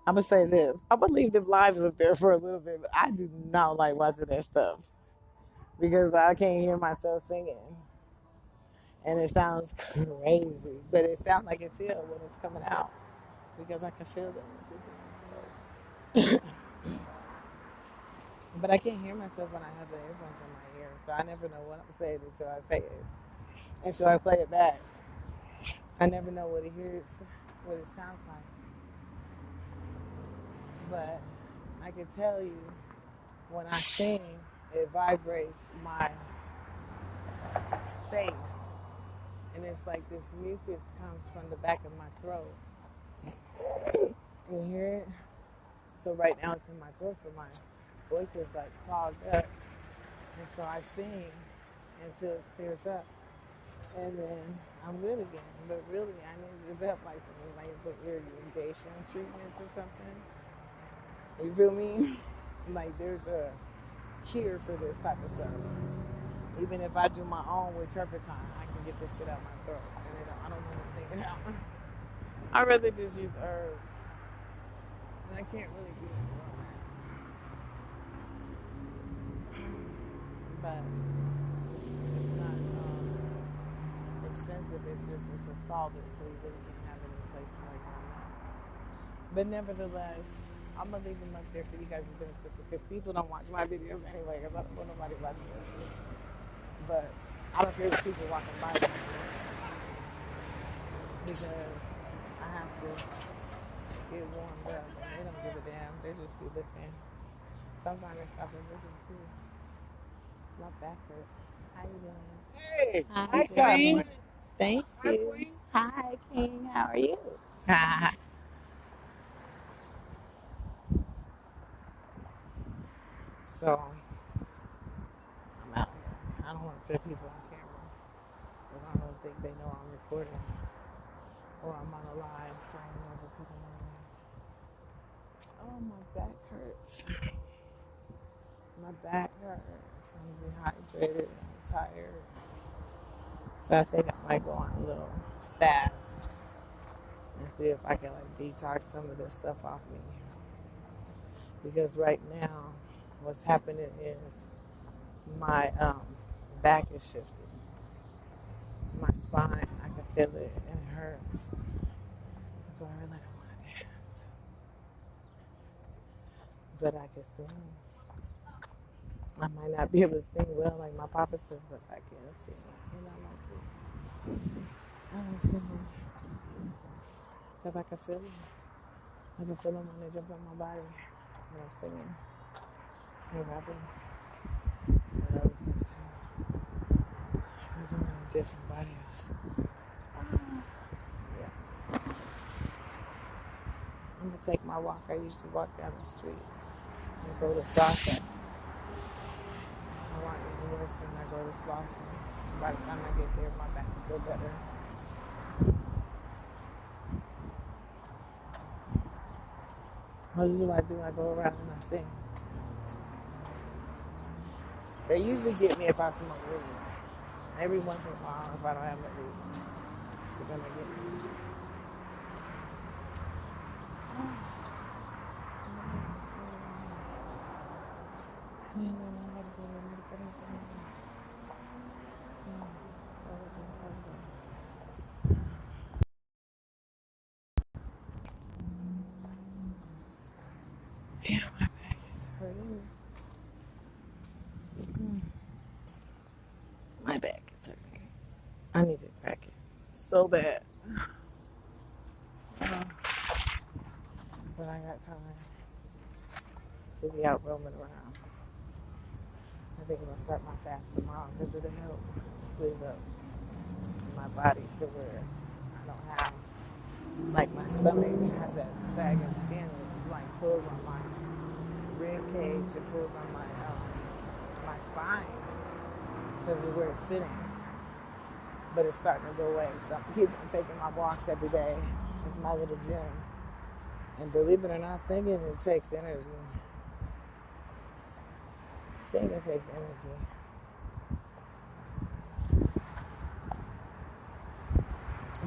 I'm gonna say this. I'm gonna leave them lives up there for a little bit. I do not like watching that stuff because I can't hear myself singing, and it sounds crazy. But it sounds like it feels when it's coming out because I can feel them. But I can't hear myself when I have the earphones in my ear, so I never know what I'm saying until I say it, until I play it back. I never know what it sounds like. But I can tell you when I sing, it vibrates my face, and it's like this mucus comes from the back of my throat. You hear it? So right now it's in my throat, so my voice is like clogged up, and so I sing until it clears up, and then I'm good again. But really, I need to develop like some irrigation treatments or something. You feel me? Like there's a cure for this type of stuff. Even if I do my own with turpentine, I can get this shit out my throat, and I don't want to sing it out. I'd rather just use herbs, and I can't really do it but it's not expensive. It's a solvent, so you really can't have it in places like that. But nevertheless, I'm gonna leave them up there for you guys to benefit because people don't watch my videos anyway. Because I don't want nobody watching this shit. But I don't care if people walking by this shit because I have to get warmed up, and they don't give a damn. They just be looking. Sometimes they stop and listen too. My back hurt. How you doing? Hey, Hi, hi, Jenny. Queen. Thank Hi, you. Queen. Hi, King. How are you? So I'm out here. I don't want to put people on camera because I don't think they know I'm recording or I'm on a live, so I don't ever put them on there. Oh, my back hurts. My back hurts. I'm dehydrated. I'm tired. So I think I might go on a little fast and see if I can like detox some of this stuff off me. Because right now, what's happening is my back is shifting. My spine, I can feel it and it hurts. So I really don't want to dance. But I can sing. I might not be able to sing well like my papa says, but I can sing. And I like singing because I can feel it. I can feel them when they jump on my body when I'm singing and rapping and other stuff too. Because I'm in different bodies. Yeah. I'm going to take my walk. I used to walk down the street and go to Slauson. I walk in Western, I go to Slauson. By the time I get there, my back will feel better. What do I do? I go around and I sing. They usually get me if I smoke weed. Every once in a while, if I don't have no weed, they're gonna get me. Yeah, my back is hurting. My back is hurting. I need to crack it so bad. But I got time to be out roaming around. I think I'm gonna start my fast tomorrow because it'll help split up my body to where I don't have like my stomach has that sagging skin that like pulls on my rib cage, it pulls on my spine because it's where it's sitting. But it's starting to go away. So I'm keeping taking my walks every day. It's my little gym. And believe it or not, singing it takes energy. Singing takes energy.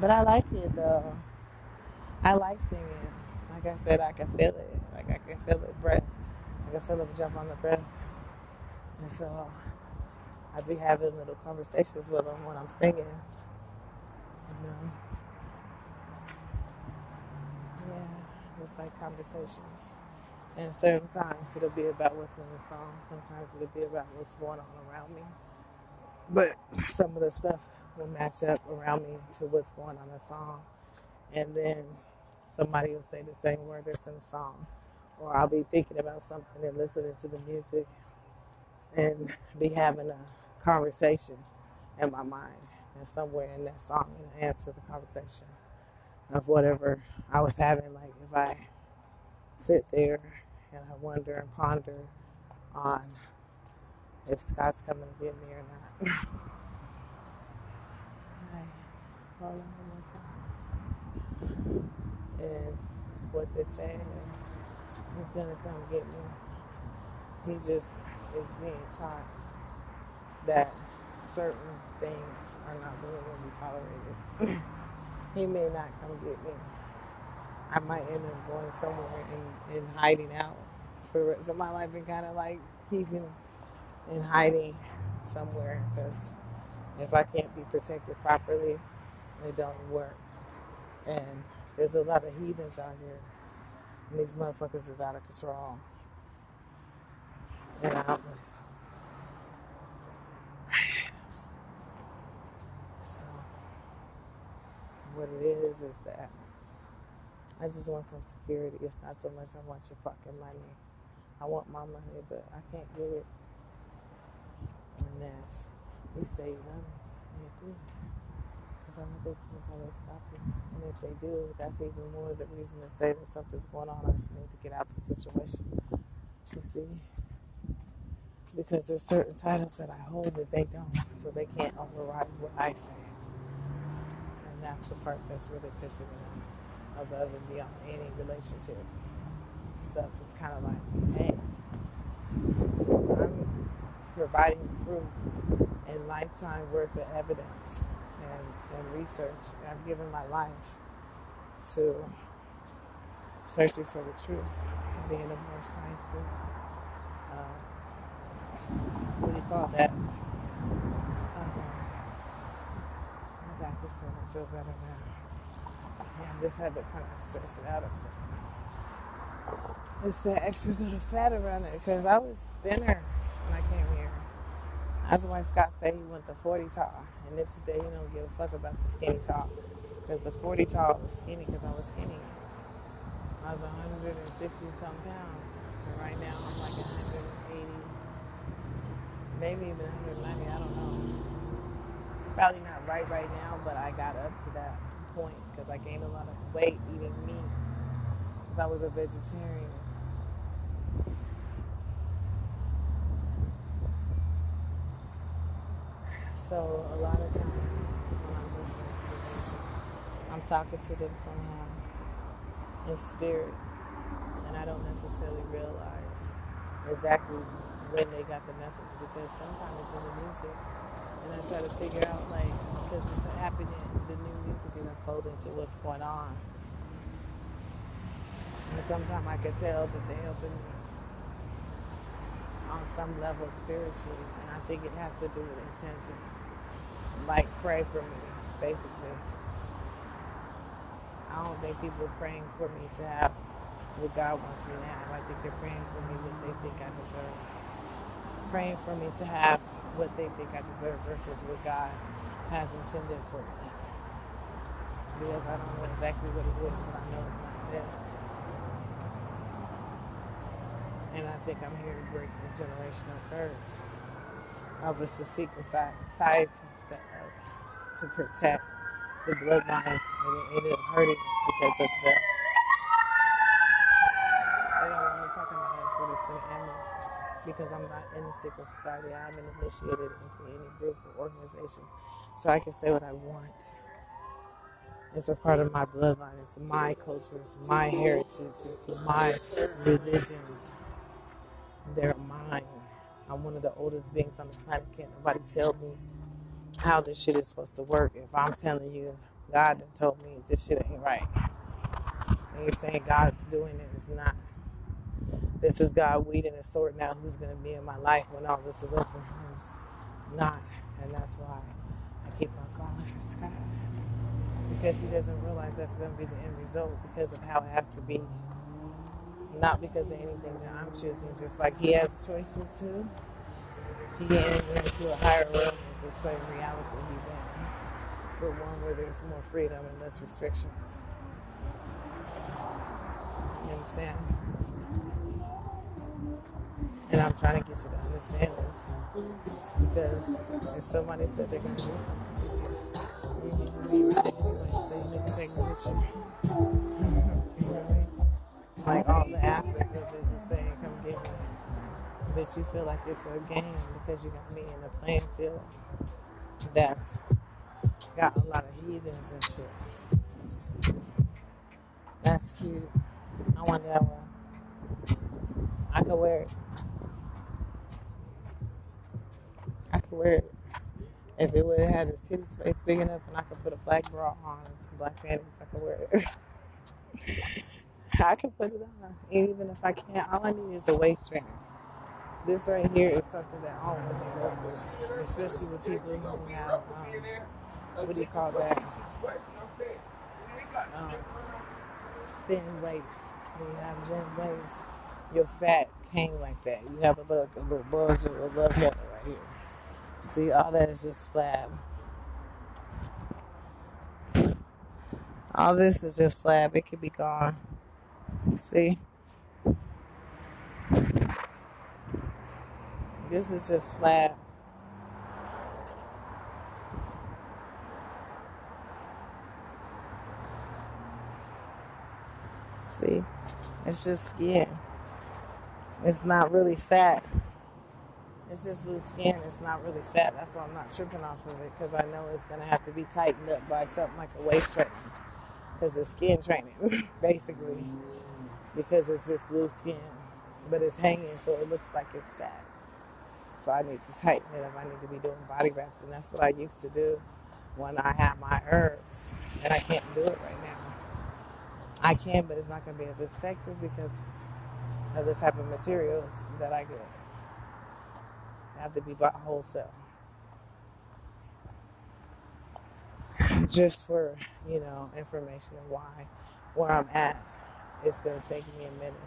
But I like it though. I like singing. I like I said, I can feel it. Like I can feel it breath. I can feel it jump on the breath. And so I be having little conversations with them when I'm singing. Yeah, it's like conversations. And certain times it'll be about what's in the song. Sometimes it'll be about what's going on around me. But some of the stuff will match up around me to what's going on in the song. And then somebody will say the same word that's in the song. Or I'll be thinking about something and listening to the music and be having a conversation in my mind. And somewhere in that song, it'll answer the conversation of whatever I was having. Like if I sit there and I wonder and ponder on if Scott's coming to get me or not. Hi, hold on one second. And what they're saying is he's gonna come get me. He just is being taught that certain things are not really going to be tolerated. He may not come get me. I might end up going somewhere and hiding out for the rest of my life and kind of like keeping in hiding somewhere, because if I can't be protected properly, it don't work. And there's a lot of heathens out here, and these motherfuckers is out of control. And so what it is that I just want some security. It's not so much I want your fucking money. I want my money, but I can't get it unless you say you love me. Yeah, please. Because I don't think nobody will stop you. And if they do, that's even more the reason to say that something's going on. I just need to get out of the situation. You see? Because there's certain titles that I hold that they don't. So they can't override what I say. And that's the part that's really pissing me off. Above and beyond any relationship stuff. It's kind of like, hey, I'm providing proof and lifetime worth of evidence and research. I've given my life to searching for the truth, being a more scientist. What do you call that? My back is starting to feel better now. Yeah, I just had to kind of stretch it out or something. It's that extra little fat around it because I was thinner when I came here. That's why Scott said he went the 40 tall. And Nipsey said he don't give a fuck about the skinny tall. Because the 40 tall was skinny because I was skinny. I was 150 some pounds. And right now I'm like 180, maybe even 190, I don't know. Probably not right now, but I got up to that point because I gained a lot of weight eating meat because I was a vegetarian. So a lot of times when I'm listening to them, I'm talking to them somehow in spirit, and I don't necessarily realize exactly when they got the message, because sometimes it's in the music, and I try to figure out, like, because it's happening, the new music is unfolding to what's going on, and sometimes I can tell that they're helping me on some level spiritually, and I think it has to do with intentions. Like, pray for me, basically. I don't think people are praying for me to have what God wants me to have. I think they're praying for me what they think I deserve. Praying for me to have what they think I deserve versus what God has intended for me. Because I don't know exactly what it is, but I know it's not this. And I think I'm here to break the generational curse of a secret society to protect the bloodline, and it ended up hurting because of the. They don't want me talking about this with a Senate ambulance because I'm not in the secret society. I haven't initiated into any group or organization, so I can say what I want. It's a part of my bloodline. It's my culture. It's my heritage. It's my religions. They're mine. I'm one of the oldest beings on the planet. Can't nobody tell me how this shit is supposed to work. If I'm telling you, God done told me this shit ain't right. and you're saying God's doing it. It's not. This is God weeding and sorting out who's going to be in my life when all this is over. It's not. And that's why I keep on calling for Scott. Because he doesn't realize that's going to be the end result because of how it has to be. Not because of anything that I'm choosing. Just like he has choices too. He entered into a higher realm of the same reality he's in. But one where there's more freedom and less restrictions. You understand? And I'm trying to get you to understand this. Because if somebody said they're going to do something, you need to be ready anyway. So you need to take a picture. You know what I mean? Like all the aspects of this is saying, come get me. But you feel like it's a game because you got me in a playing field that's got a lot of heathens and shit. That's cute. I want that one. I could wear it. I could wear it. If it would have had a titty space big enough and I could put a black bra on and some black panties, I could wear it. I can put it on. And even if I can't, all I need is a waist trainer. This right here is something that all women go for, especially with people who have, what do you call that? Thin weights. When you have thin weights, your fat hang like that. You have a little bulge of a love handle right here. See, all that is just flab. All this is just flab. It could be gone. See? This is just flab. See? It's just skin. It's not really fat. It's just loose skin. It's not really fat. That's why I'm not tripping off of it, because I know it's going to have to be tightened up by something like a waist trainer. Because it's skin training, basically. Because it's just loose skin. But it's hanging, so it looks like it's fat. So I need to tighten it up. I need to be doing body wraps. And that's what I used to do when I had my herbs. And I can't do it right now. I can, but it's not going to be as effective because of the type of materials that I get. They have to be bought wholesale. Just for, information and why, where I'm at, it's going to take me a minute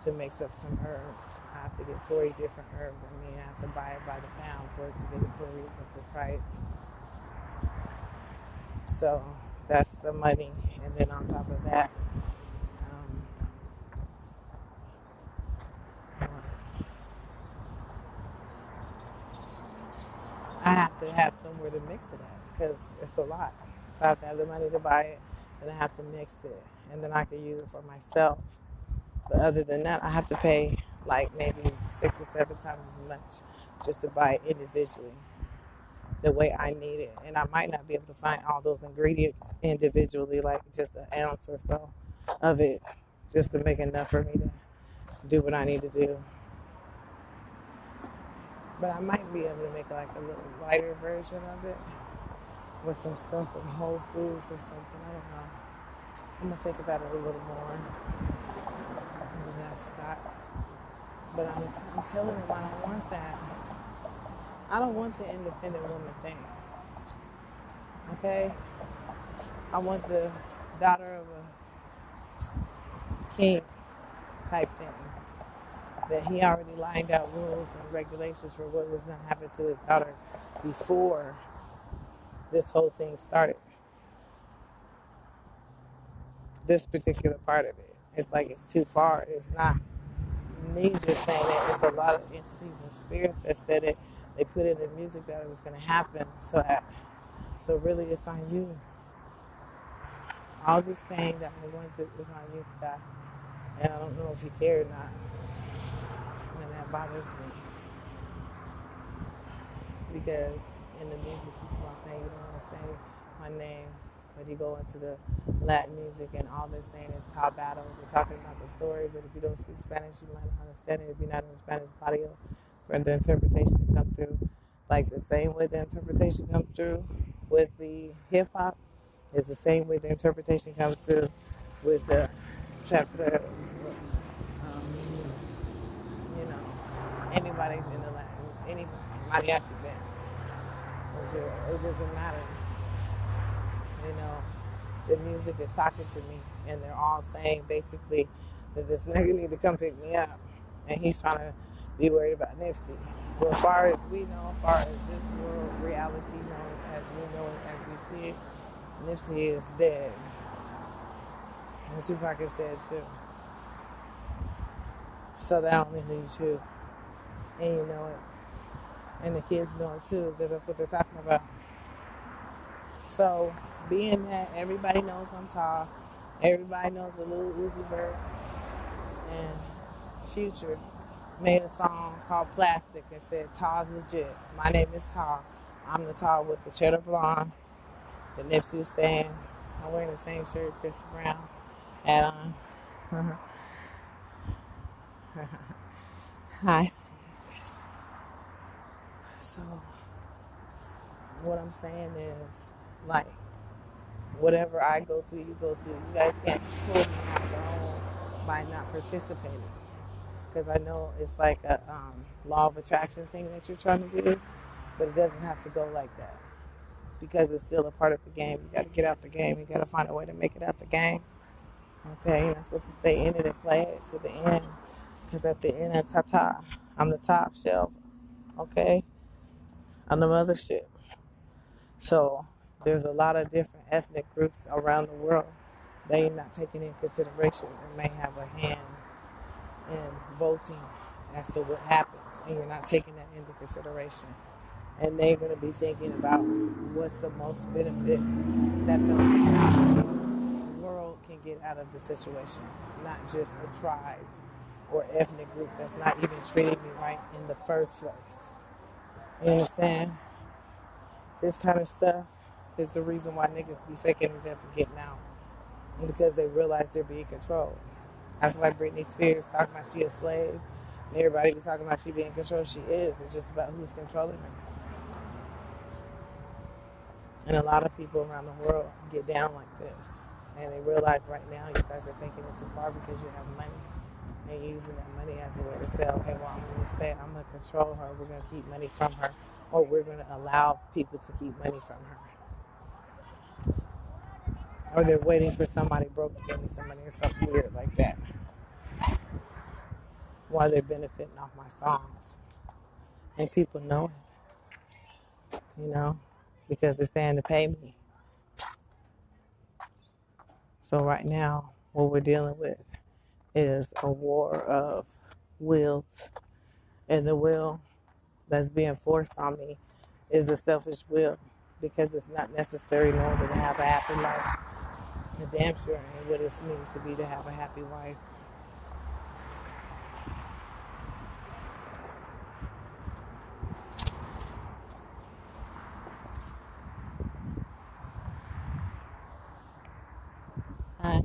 to mix up some herbs. I have to get 40 different herbs. I have to buy it by the pound for it to get it for a reasonable price. So that's the money. And then on top of that, I have to have somewhere to mix it at because it's a lot. So I have to have the money to buy it, and I have to mix it, and then I can use it for myself. But other than that, I have to pay like maybe 6 or 7 times as much just to buy it individually the way I need it. And I might not be able to find all those ingredients individually, like just an ounce or so of it, just to make enough for me to do what I need to do. But I might be able to make like a little lighter version of it with some stuff from Whole Foods or something. I don't know. I'm going to think about it a little more. And that's Scott. But I'm telling him I don't want that. I don't want the independent woman thing. Okay? I want the daughter of a king type thing. That he already lined out rules and regulations for what was going to happen to his daughter before this whole thing started. This particular part of it. It's like it's too far. It's not me just saying it. It's a lot of entities and spirits that said it. They put it in music that it was going to happen. So really it's on you. All this pain that I'm going through is on you, Scott. And I don't know if you care or not. And that bothers me. Because in the music, people are saying you don't want to say my name. But you go into the Latin music and all they're saying is top battle. They're talking about the story, but if you don't speak Spanish, you might not understand it. If you're not in the Spanish audio, for the interpretation to come through, like the same way the interpretation comes through with the hip hop, is the same way the interpretation comes through with the chapter, you know, anybody's in the Latin, anybody, mariachi band. It doesn't matter, you know. The music is talking to me, and they're all saying basically that this nigga need to come pick me up, and he's trying to be worried about Nipsey. Well, as far as we know, as far as this world reality knows, as we know it, as we see it, Nipsey is dead, and Tupac is dead too. So that only leaves you, and you know it, and the kids know it too, because that's what they're talking about. So, being that everybody knows I'm tall, everybody knows the Lil Uzi Vert, and Future made a song called Plastic and said, Tall's legit. My name is Tall. I'm the tall with the cheddar blonde. The Nipsey was saying, I'm wearing the same shirt Chris Brown had on. Hi, Chris. So, what I'm saying is, like, whatever I go through, you go through. You guys can't pull me out of the hole by not participating. Because I know it's like a law of attraction thing that you're trying to do, but it doesn't have to go like that. Because it's still a part of the game. You got to get out the game. You got to find a way to make it out the game. Okay, you're not supposed to stay in it and play it to the end. Because at the end, I'm the top shelf. Okay, I'm the mothership. So there's a lot of different ethnic groups around the world that you're not taking in consideration and may have a hand in voting as to what happens, and you're not taking that into consideration. And they're going to be thinking about what's the most benefit that the world can get out of the situation, not just a tribe or ethnic group that's not even treating me right in the first place. You understand? This kind of stuff is the reason why niggas be faking death and getting out. Because they realize they're being controlled. That's why Britney Spears talking about she a slave. And everybody be talking about she being controlled. She is. It's just about who's controlling her. And a lot of people around the world get down like this. And they realize right now you guys are taking it too far because you have money. And you're using that money as a way to say, okay, well, I'm going to control her. We're going to keep money from her. Or we're going to allow people to keep money from her. Or they're waiting for somebody broke to give me some money or something weird like that. While they're benefiting off my songs. And people know it. You know? Because they're saying to pay me. So right now, what we're dealing with is a war of wills. And the will that's being forced on me is a selfish will. Because it's not necessary in order to have a happy life. And damn sure ain't what it means to be to have a happy wife. Hi.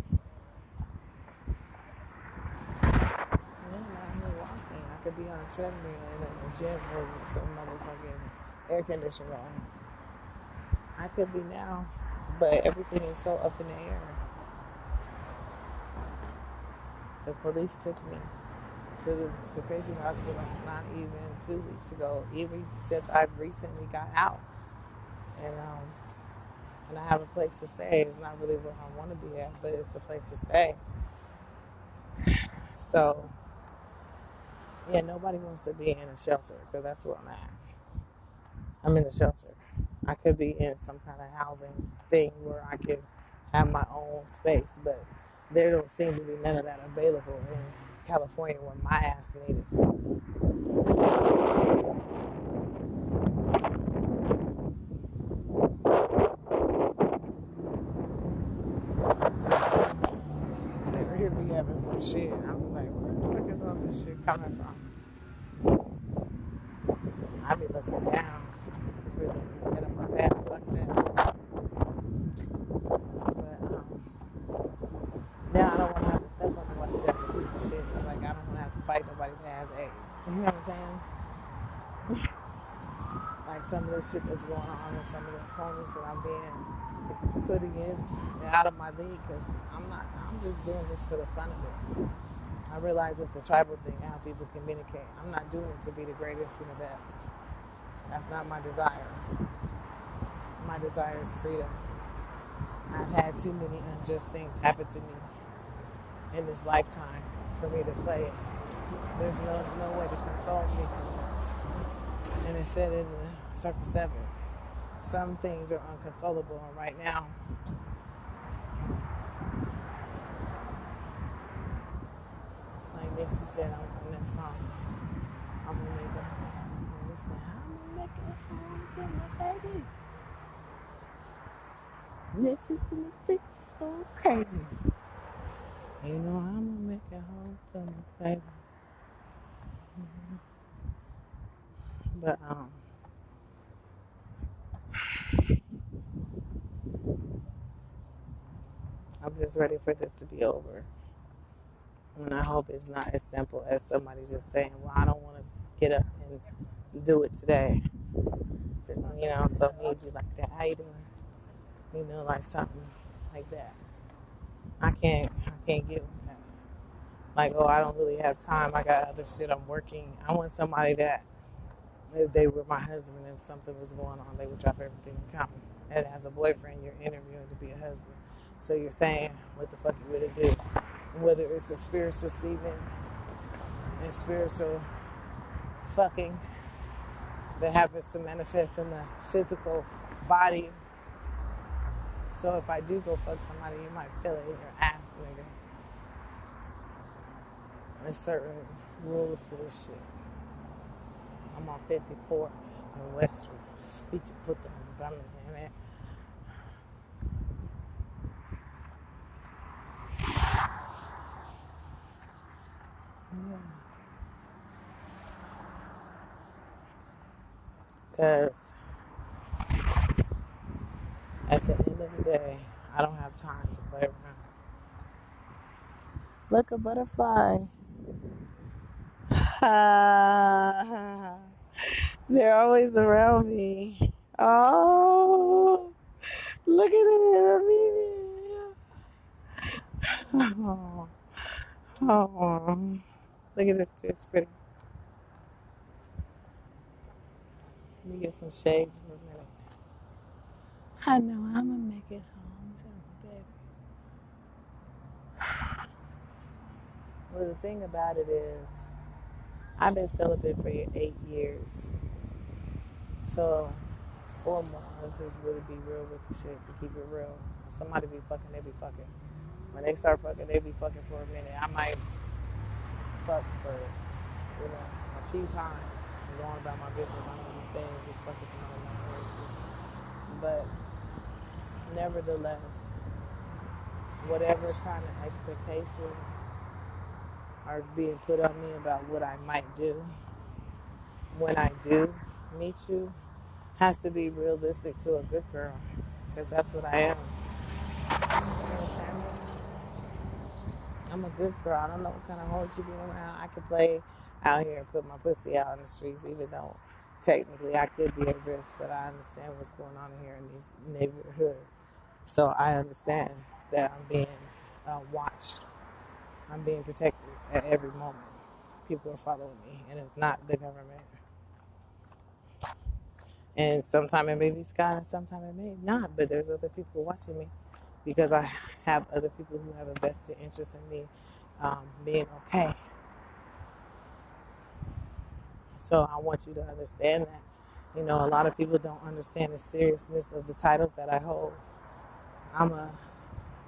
I'm walking. I could be on a treadmill in a gym with some motherfucking air conditioner on. I could be now, but everything is so up in the air. The police took me to the crazy hospital not even 2 weeks ago, even since I recently got out. And I have a place to stay. It's not really where I want to be at, but it's a place to stay. So, yeah, nobody wants to be in a shelter because that's where I'm at. I'm in a shelter. I could be in some kind of housing thing where I can have my own space, but there don't seem to be none of that available in California where my ass needed. They really be having some shit. I'm like, where the fuck is all this shit coming from? I be looking down. Really get up my ass like that. But now I don't want to have to step on nobody that's a piece of shit. It's like I don't want to have to fight nobody that has AIDS. You know what I'm saying? Like some of the shit that's going on and some of the opponents that I'm being putting it out of my league because I'm just doing this for the fun of it. I realize it's the tribal thing, how people communicate. I'm not doing it to be the greatest and the best. That's not my desire. My desire is freedom. I've had too many unjust things happen to me in this lifetime for me to play it. There's no way to console me from this. And it said in Circle 7, some things are uncontrollable. And right now, like Nipsey said on that song, I'm gonna make it home. Listen, I'm gonna make it home to my baby. Nipsey's in the six going crazy. You know I'm gonna make it home to my baby. But I'm just ready for this to be over. And I hope it's not as simple as somebody just saying, well, I don't want to get up and do it today. You know, so easy like that. How you doing? You know, like something like that. I can't get with that. Like, oh, I don't really have time. I got other shit I'm working. I want somebody that if they were my husband, if something was going on, they would drop everything and come. And as a boyfriend, you're interviewing to be a husband. So you're saying what the fuck you would do. Whether it's a spiritual semen and spiritual fucking that happens to manifest in the physical body. So if I do go fuck somebody, you might feel it in your ass, nigga. There's certain rules to this shit. I'm on 54 in West Street. Feature put them in Birmingham. Because at the end of the day, I don't have time to play around. Look, a butterfly. They're always around me. Oh, look at it. Oh, oh. Look at this too. It's pretty. Let me get some shade for a minute. I know I'm going to make it home to my baby. Well, the thing about it is, I've been celibate for 8 years. So, 4 months, let's just really be real with the shit, to keep it real. When somebody be fucking, they be fucking. When they start fucking, they be fucking for a minute. I might fuck for, a few times. I'm going about my business. I don't understand just fucking somebody not married to. But, nevertheless, whatever kind of expectations are being put on me about what I might do when I do meet you has to be realistic to a good girl, because that's what I am. You understand me? I'm a good girl. I don't know what kind of hoes you be around. I could play out here and put my pussy out in the streets, even though technically I could be at risk, but I understand what's going on here in these neighborhoods. So I understand that I'm being watched. I'm being protected at every moment. People are following me, and it's not the government. And sometimes it may be Scott, and sometimes it may not, but there's other people watching me because I have other people who have a vested interest in me being okay. So I want you to understand that. You know, a lot of people don't understand the seriousness of the titles that I hold. I'm an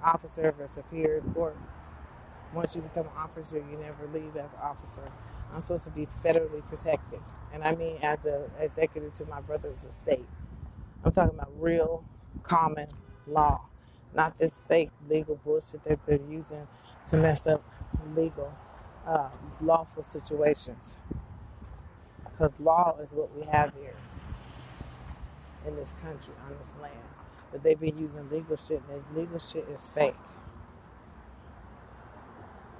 officer of a superior court. Once you become an officer, you never leave as an officer. I'm supposed to be federally protected. And I mean as an executor to my brother's estate. I'm talking about real common law, not this fake legal bullshit that they're using to mess up legal, lawful situations. Because law is what we have here in this country, on this land. But they've been using legal shit, and legal shit is fake.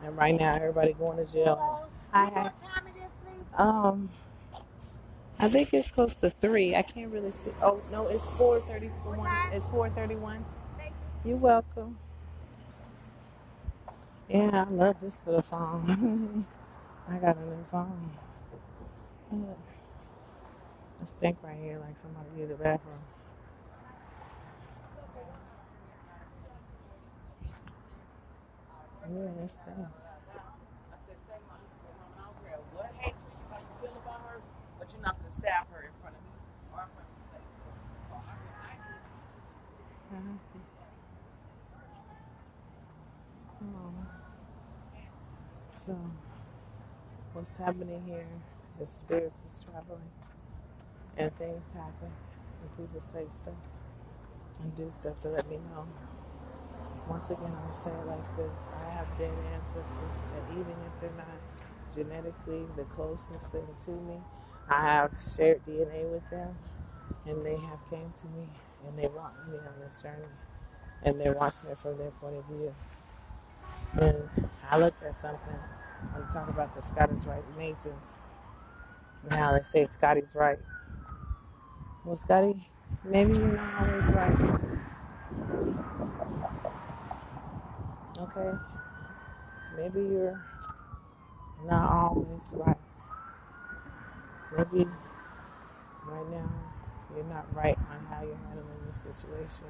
And right now, everybody going to jail. And I think it's close to 3. I can't really see. Oh, no, it's 4:31. It's 4:31. You're welcome. Yeah, I love this little phone. I got a new phone. Yeah. I stink right here like somebody used the bathroom. Yeah, it stinks. Uh, oh. So, what's happening here? The spirits is traveling, and things happen, and people say stuff and do stuff to let me know. Once again, I'll say it like this: I have dead ancestors, and even if they're not genetically the closest thing to me, I have shared DNA with them, and they have came to me, and they walked with me on this journey, and they're watching it from their point of view. And I looked at something. I'm talking about the Scottish Rite Masons. Now they say Scotty's right. Well, Scotty, maybe you're not always right. Okay? Maybe you're not always right. Maybe right now you're not right on how you're handling the situation.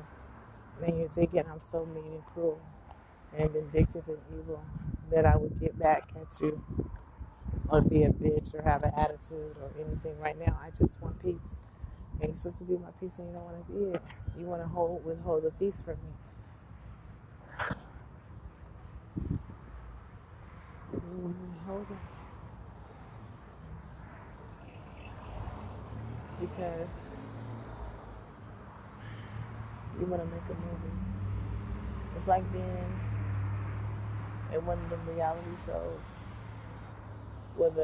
And you're thinking I'm so mean and cruel and vindictive and evil that I would get back at you or be a bitch or have an attitude or anything. Right now, I just want peace. And you're supposed to be my peace and you don't want to be it. You want to withhold the peace from me. You want to withhold it because you want to make a movie. It's like being in one of the reality shows with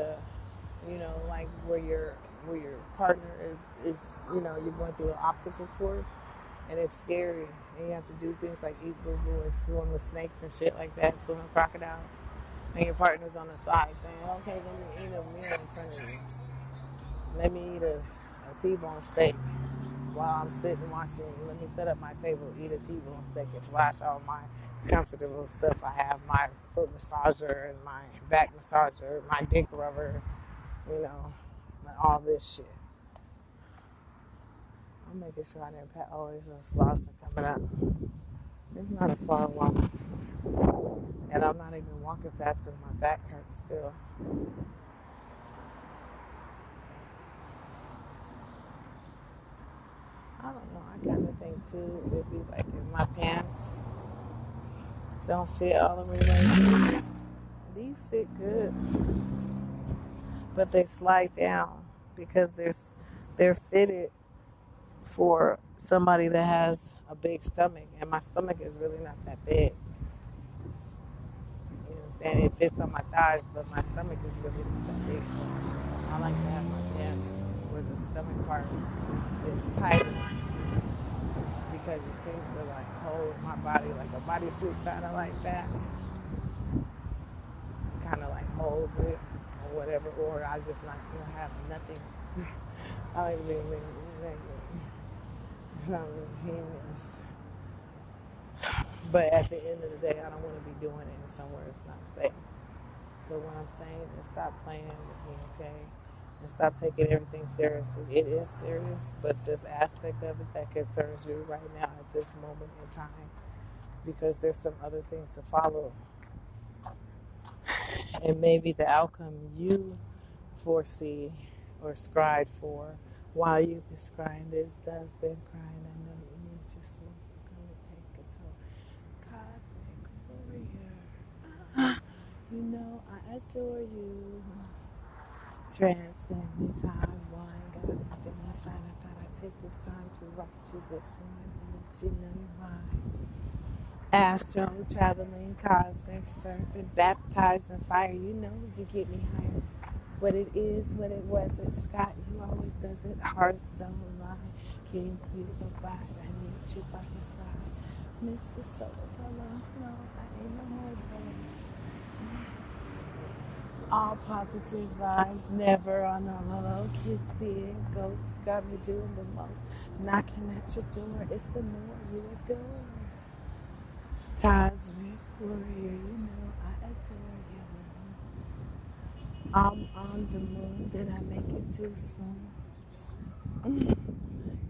like where your partner is you're going through an obstacle course and it's scary and you have to do things like eat boo-boo and swim with snakes and shit like that, swim with crocodiles, and your partner's on the side saying, okay, let me eat a meal in front of you. Let me eat a T-bone steak while I'm sitting watching. Let me set up my table, eat a T-bone steak, and flash all my comfortable stuff. I have my foot massager and my back massager, my dick rubber, and all this shit. I'm making sure I didn't pass. Oh, there's a Slauson coming up. It's not a far walk. And I'm not even walking fast because my back hurts still. I don't know. I kind of think, too, it'd be like if my pants don't fit all the way right. These fit good, but they slide down because they're fitted for somebody that has a big stomach. And my stomach is really not that big. You understand? It fits on my thighs, but my stomach is really not that big. I like to have my pants where the stomach part is tight because it seems to like hold my body like a bodysuit, kind of like that. It kind of like holds it or whatever, or I just like have nothing. I like being naked. I'm genius. But at the end of the day, I don't want to be doing it somewhere it's not safe. So what I'm saying is stop playing with me, okay? And stop taking everything seriously. It is serious, but this aspect of it that concerns you right now at this moment in time, because there's some other things to follow. And maybe the outcome you foresee or scried for while you've been scrying this does been crying. I know it means your soul's gonna take a toll. Cosmic warrior. You know I adore you. Transcending time, wine, got nothing to find. I thought I'd take this time to write you this rhyme and let you know you're mine. Astro, traveling, cosmic, surfing, baptized in fire. You know you get me higher. What it is, what it wasn't. Scott, you always does it. Heart don't lie. Can't you provide? I need you by your side. Mr. Solar, no, I ain't no more. All positive vibes, never on a low kissy and ghost. Got me doing the most. Knocking at your door, it's the more you adore. Cosmic warrior, you know I adore you. I'm on the moon, did I make it too soon?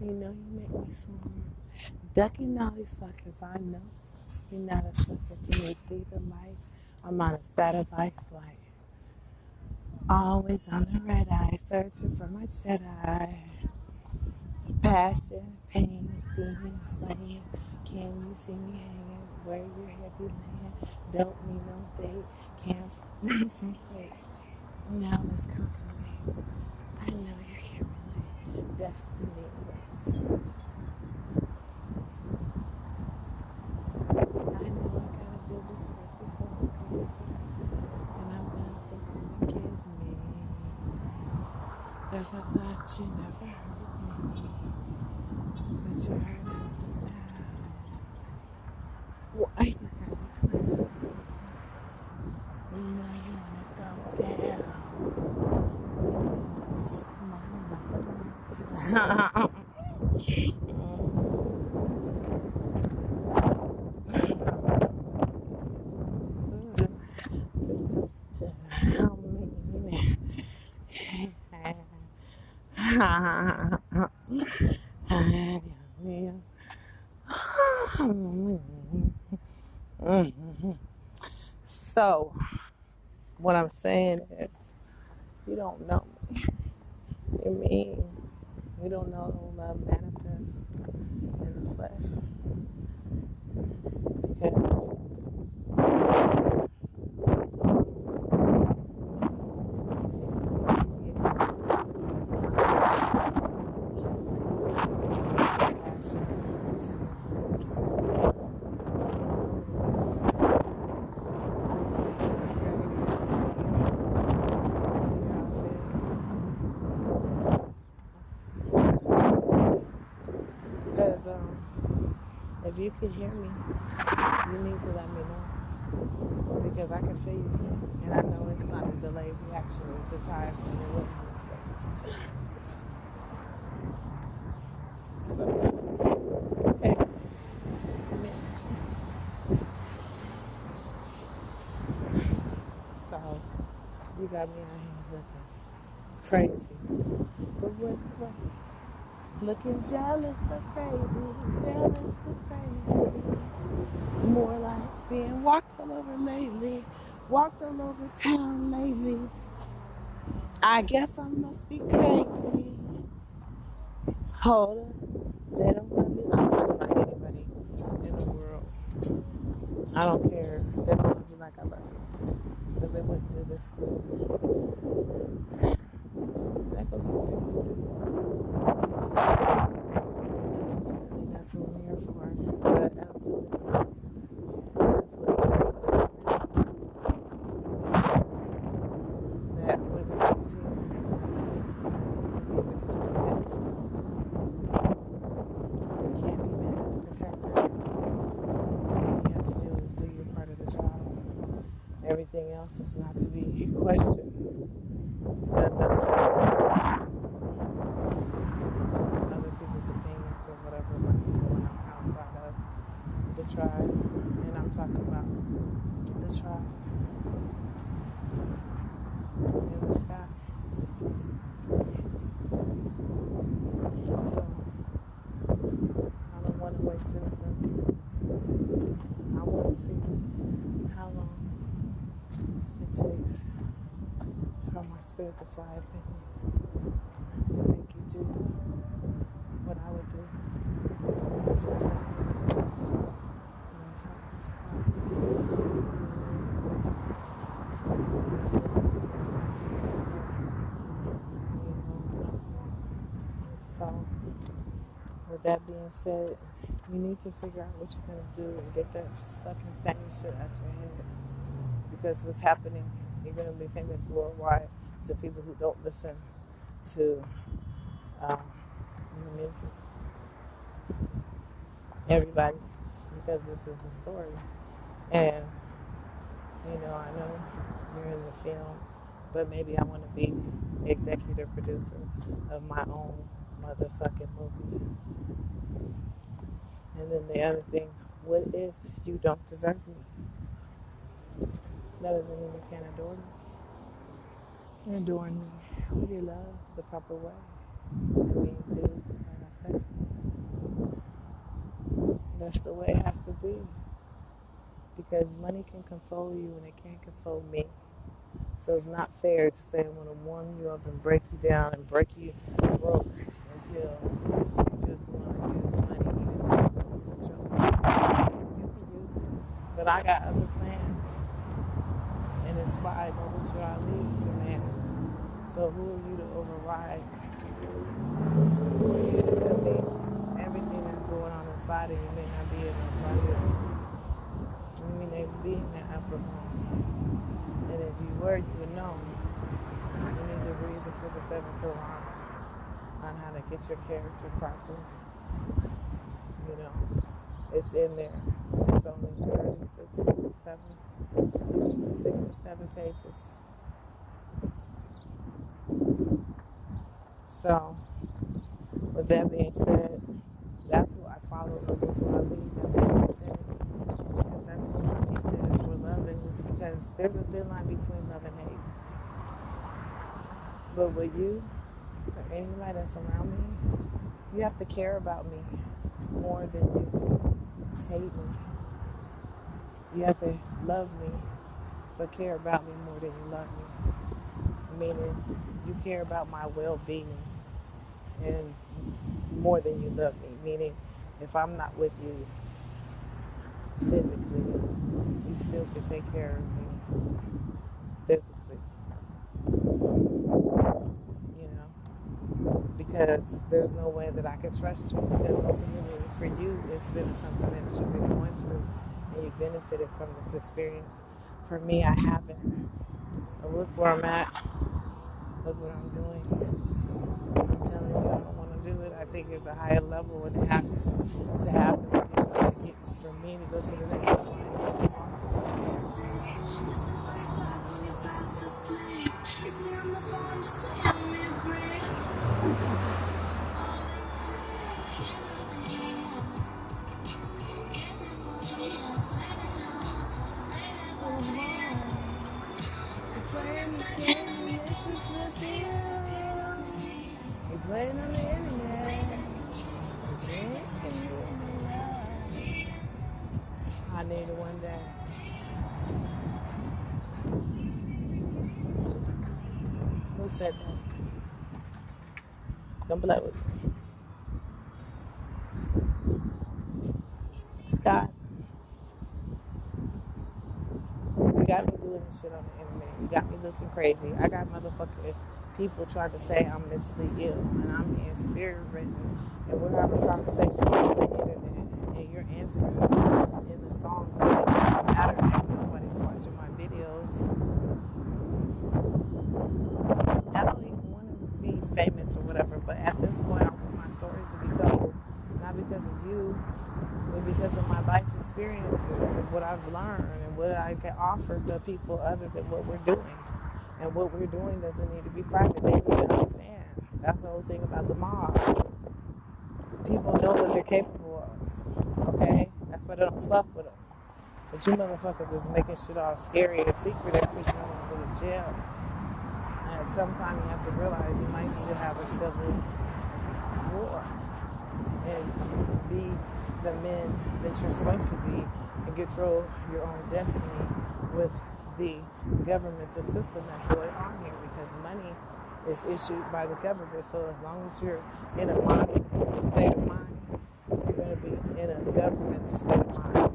You know you make me swoon. Ducking all these fuckers, I know. You're not a sucker, can you see the light? I'm on a satellite flight. Always on the red eye, searching for my Jedi. Passion, pain, demon slaying. Can you see me hanging where your head be laying? Don't need no date, can't run from fate. Now let's consummate. I know you can relate. Destiny waits. I know I gotta do this right before I'm crazy. And I'm done for forgive me. Cause I thought you never heard me. But you heard it now. Why you gotta play? You know you wanna go down. So, what I'm saying is, you don't know me. You mean you don't know love manifests in the flesh because if you can hear me, you need to let me know because I can see you, and I know it's not a delayed reaction. It's the time and the living space. So, okay. So, you got me out here looking crazy. But what's what? Looking jealous or crazy, jealous or crazy. More like being walked all over lately, walked all over town lately. I guess I must be crazy. Hold up, they don't love me. I'm talking about anybody in the world. I don't care. They don't love me like I love you because they went through this for me. That goes for sensitivity. That's what we're here for. But absolutely, that's what it is. To make sure that whether I was here, you were just protected. You can't be mad at the protector. All you have to do is do your part of the job. Everything else is not to be questioned. Because of other people's opinions or whatever might be going on outside of the tribe. And I'm talking about the tribe in the sky. So I don't want to waste it. I want to see how long it takes for my spirit to fly up in me. I think you do what I would do. That's what I'm doing. And I'm talking to Scott. So, with that being said, you need to figure out what you're going to do and get that fucking famous shit out your head. Because what's happening, you're going to be famous worldwide to people who don't listen to your music. Everybody, because this is the story. And, you know, I know you're in the film but maybe I want to be executive producer of my own motherfucking movie. And then the other thing, what if you don't deserve me? That doesn't mean you can't adore me. You're adoring me with your love the proper way. I mean, dude, like I said, that's the way it has to be. Because money can console you and it can't console me. So it's not fair to say I'm going to warm you up and break you down and break you broke until you just want to use money even though it's a joke. You can use it, but I got other plans. And it's by Noble Ali's command. So who are you to override? Who are you to tell me everything that's going on inside of you may not be in abundance? You may not be in that upper room. And if you were, you would know. You need to read the 47 Quran on how to get your character properly. You know, it's in there. It's only 67 pages. So, with that being said, that's who I follow over to Ali because that's what my piece is for love is, because there's a thin line between love and hate. But with you or anybody that's around me, you have to care about me more than you hate me. You have to love me, but care about me more than you love me. Meaning, you care about my well-being and more than you love me. Meaning, if I'm not with you physically, you still can take care of me physically. You know, because there's no way that I could trust you. Because ultimately, for you, it's been something that you've been going through, and you've benefited from this experience. For me, I haven't. But look where I'm at. Look what I'm doing. I'm telling you, I don't want to do it. I think it's a higher level, and it has to happen for me to go to the next level. You're playing on the internet. I need it one day. Who said that? Don't play with me. Scott, you got me doing this shit on the internet. You got me looking crazy. I got motherfucking people trying to say I'm mentally ill and I'm being spirit ridden, and we're having conversations on the internet, and you're answering in the songs. It doesn't matter if nobody's watching my videos. I don't even want to be famous or whatever, but at this point I want my stories to be told, not because of you, but because of my life experiences and what I've learned and what I can offer to people other than what we're doing. And what we're doing doesn't need to be private. They need to understand. That's the whole thing about the mob. People know what they're capable of. Okay? That's why they don't fuck with them. But you motherfuckers is making shit all scary and secret because you don't want to go to jail. And sometimes you have to realize you might need to have a civil war and be the men that you're supposed to be and control your own destiny with the governmental system that's going on here, because money is issued by the government. So as long as you're in a state of mind, you're going to be in a governmental state of mind.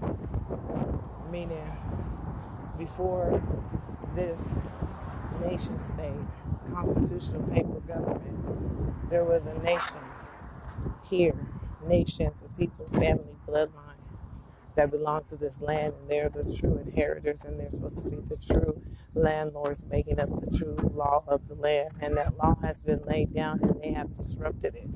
Meaning, before this nation state, constitutional paper government, there was a nation here, nations of people, family, bloodline, that belong to this land, and they're the true inheritors, and they're supposed to be the true landlords making up the true law of the land. And that law has been laid down, and they have disrupted it.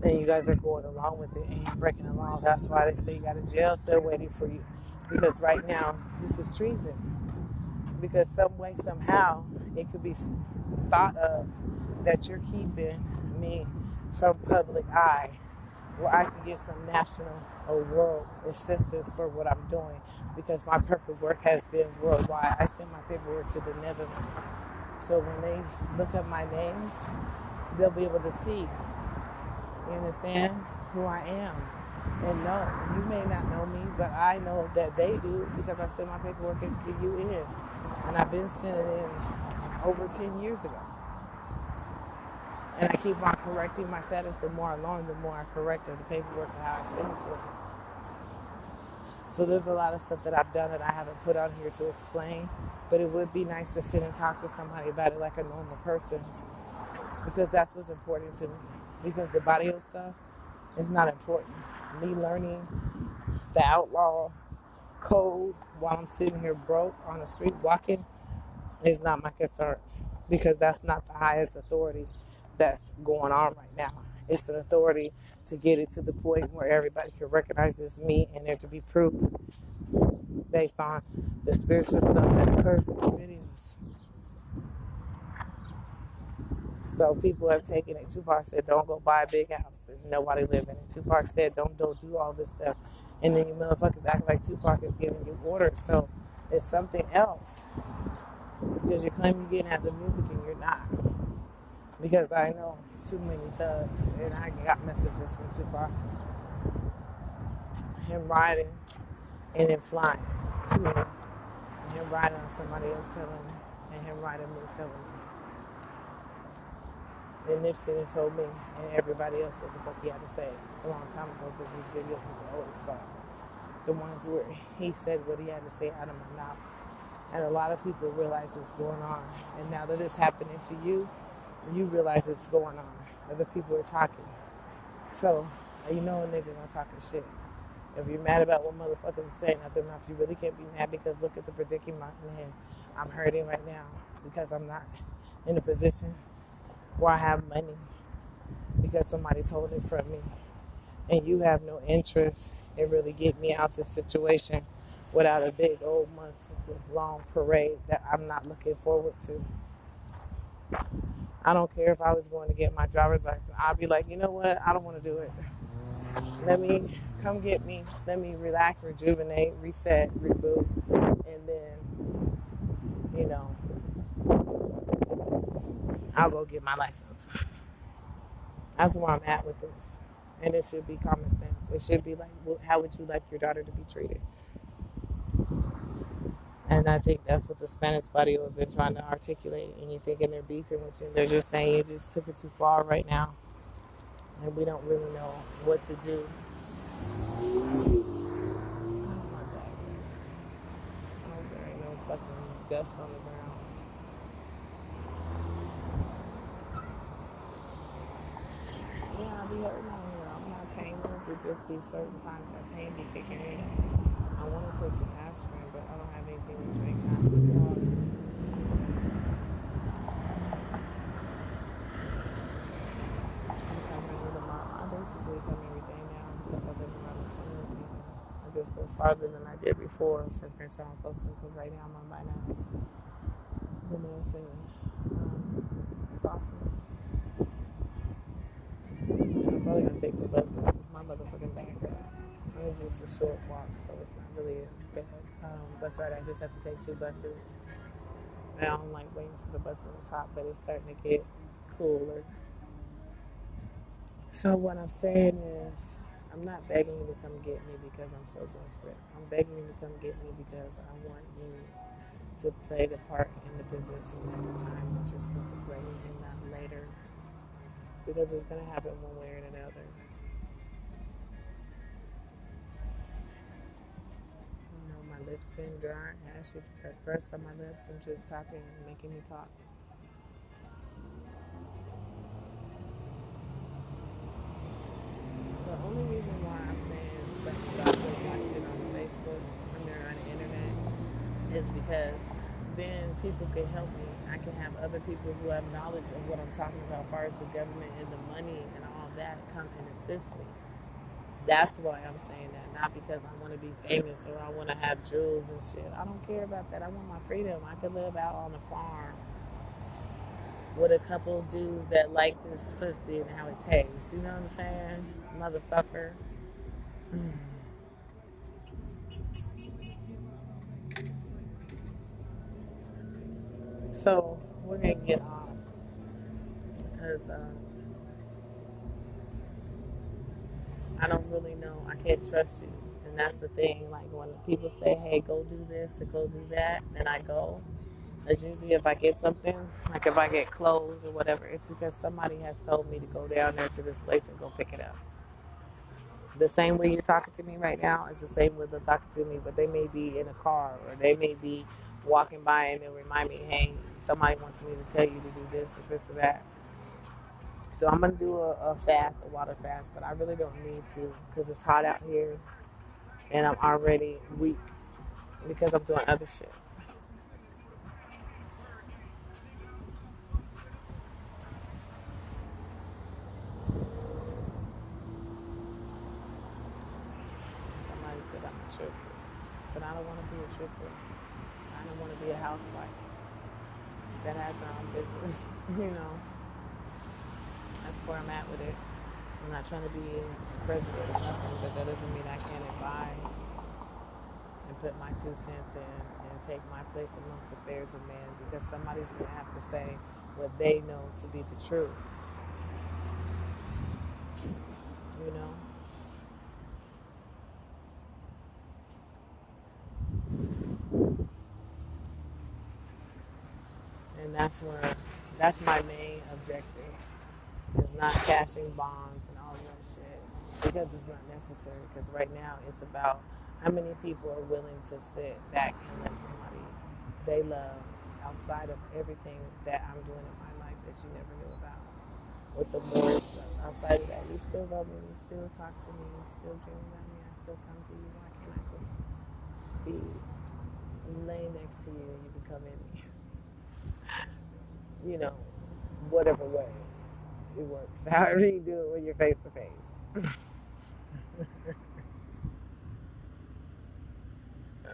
And you guys are going along with it, and you're breaking the law. That's why they say you got a jail cell waiting for you, because right now this is treason. because some way, somehow, it could be thought of that you're keeping me from public eye, where I can get some national or world assistance for what I'm doing, because my paperwork has been worldwide. I send my paperwork to the Netherlands. So when they look up my names, they'll be able to see, you understand, who I am. And no, you may not know me, but I know that they do, because I sent my paperwork into the UN. And I've been sending it in over 10 years ago. And I keep on correcting my status. The more I learn, the more I correct the paperwork and how I finish it. So there's a lot of stuff that I've done that I haven't put on here to explain. But it would be nice to sit and talk to somebody about it like a normal person, because that's what's important to me. Because the barrio stuff is not important. Me learning the outlaw code while I'm sitting here broke on the street walking is not my concern, because that's not the highest authority that's going on right now. It's an authority to get it to the point where everybody can recognize it's me, and there to be proof based on the spiritual stuff that occurs in the videos. So people have taken it. Tupac said, don't go buy a big house and nobody live in it. Tupac said, don't do all this stuff. And then you motherfuckers act like Tupac is giving you orders. So it's something else, because you claim you're getting out the music and you're not. Because I know too many thugs, and I got messages from Tupac, him riding and then flying to me, and him riding on somebody else telling me, and him riding me telling me. And Nipsey had told me and everybody else what the fuck he had to say a long time ago, because these videos was old as fuck. The ones where he said what he had to say out of my mouth. And a lot of people realize what's going on. And now that it's happening to you, you realize it's going on. Other people are talking. So, you know a nigga not talking shit. If you're mad about what motherfuckers are saying out their mouth, you really can't be mad, because look at the predicament I'm in. I'm hurting right now because I'm not in a position where I have money, because somebody's holding it from me. And you have no interest in really getting me out this situation without a big old month long parade that I'm not looking forward to. I don't care if I was going to get my driver's license. I'll be like, you know what? I don't want to do it. Let me come get me. Let me relax, rejuvenate, reset, reboot, and then, you know, I'll go get my license. That's where I'm at with this. And it should be common sense. It should be like, well, how would you like your daughter to be treated? And I think that's what the Spanish body have been trying to articulate. And you thinking they're beefing with you. They're just saying you just took it too far right now. And we don't really know what to do. Oh my God. I hope there ain't no fucking dust on the ground. Yeah, I be hurting on here. I'm not painless. It just be certain times that pain be kicking in. I want to take some aspirin, but I don't have anything to drink. I have water. I'm coming to the mall. I basically come every day now because I've been around the corner. I just go farther than I did before from Crenshaw and Poston, because right now I'm on my nails. The nails and saucing. I'm probably gonna take the bus because my motherfucking back hurt. It's just a short walk, so it's not really a bad bus ride. I just have to take 2 buses. I don't like waiting for the bus when it's hot, but it's starting to get cooler. So what I'm saying is, I'm not begging you to come get me because I'm so desperate. I'm begging you to come get me because I want you to play the part in the position at the time that you're supposed to play, and not later. Because it's going to happen one way or another. You know, my lips been dry. I actually put crust on my lips and just talking and making me talk. The only reason why I'm saying something about putting my shit on Facebook, on the internet, is because then people can help me. I can have other people who have knowledge of what I'm talking about as far as the government and the money and all that come and assist me. That's why I'm saying that, not because I want to be famous or I want to have jewels and shit. I don't care about that. I want my freedom. I could live out on a farm with a couple of dudes that like this pussy and how it tastes. You know what I'm saying? Motherfucker. So we're going to get off because I don't really know. I can't trust you. And that's the thing. Like when people say, hey, go do this or go do that, then I go. That's usually if I get something, like if I get clothes or whatever, it's because somebody has told me to go down there to this place and go pick it up. The same way you're talking to me right now is the same way they're talking to me, but they may be in a car or they may be walking by and they'll remind me, hey, somebody wants me to tell you to do this or this or that. So I'm going to do a fast, a water fast, but I really don't need to because it's hot out here and I'm already weak because I'm doing other shit. Somebody said I'm a tripper, but I don't want to be a tripper. I don't want to be a housewife that has her own business. You know, that's where I'm at with it. I'm not trying to be president or nothing, but that doesn't mean I can't advise and put my 2 cents in and take my place amongst affairs of men because somebody's going to have to say what they know to be the truth. You know? And that's my main objective. Is not cashing bonds and all that shit because it's not necessary. Because right now it's about how many people are willing to sit back and let somebody they love outside of everything that I'm doing in my life that you never knew about. With the more outside of that, you still love me, you still talk to me, you still dream about me, I still come to you. Why can't I just be laying next to you and you can come in me? You know, whatever way it works. However you do it when you're face to face.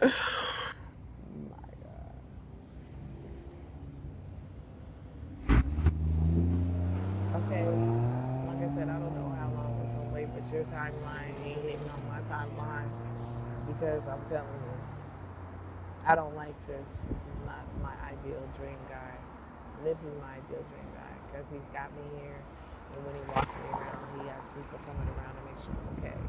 My God. Okay. Like I said, I don't know how long it's gonna wait, but your timeline ain't hitting on my timeline because I'm telling you, I don't like this. This is not my ideal dream guy. This is my ideal dream guy because he's got me here, and when he walks me around, he has people coming around to make sure I'm okay.